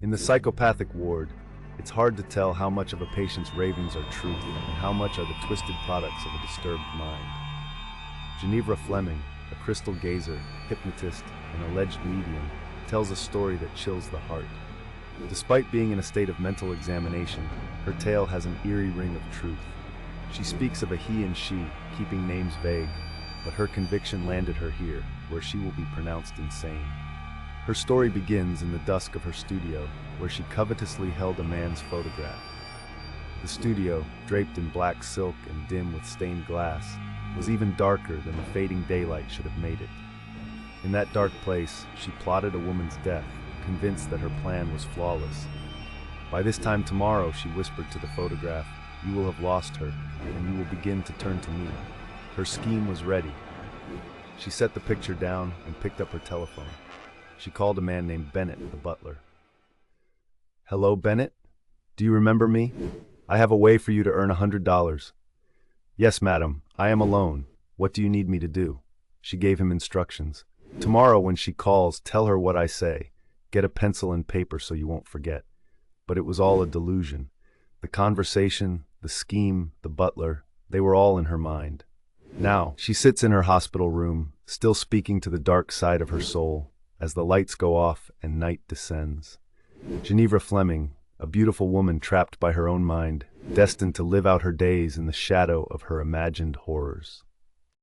In the psychopathic ward, it's hard to tell how much of a patient's ravings are truth and how much are the twisted products of a disturbed mind. Genevra Fleming, a crystal gazer, hypnotist, and alleged medium, tells a story that chills the heart. Despite being in a state of mental examination, her tale has an eerie ring of truth. She speaks of a he and she, keeping names vague, but her conviction landed her here, where she will be pronounced insane. Her story begins in the dusk of her studio, where she covetously held a man's photograph. The studio, draped in black silk and dim with stained glass, was even darker than the fading daylight should have made it. In that dark place, she plotted a woman's death, convinced that her plan was flawless. By this time tomorrow, she whispered to the photograph, you will have lost her, and you will begin to turn to me. Her scheme was ready. She set the picture down and picked up her telephone. She called a man named Bennett, the butler. Hello, Bennett? Do you remember me? I have a way for you to earn $100. Yes, madam, I am alone. What do you need me to do? She gave him instructions. Tomorrow when she calls, tell her what I say. Get a pencil and paper so you won't forget. But it was all a delusion. The conversation, the scheme, the butler, they were all in her mind. Now, she sits in her hospital room, still speaking to the dark side of her soul, as the lights go off and night descends. Genevra Fleming, a beautiful woman trapped by her own mind, destined to live out her days in the shadow of her imagined horrors.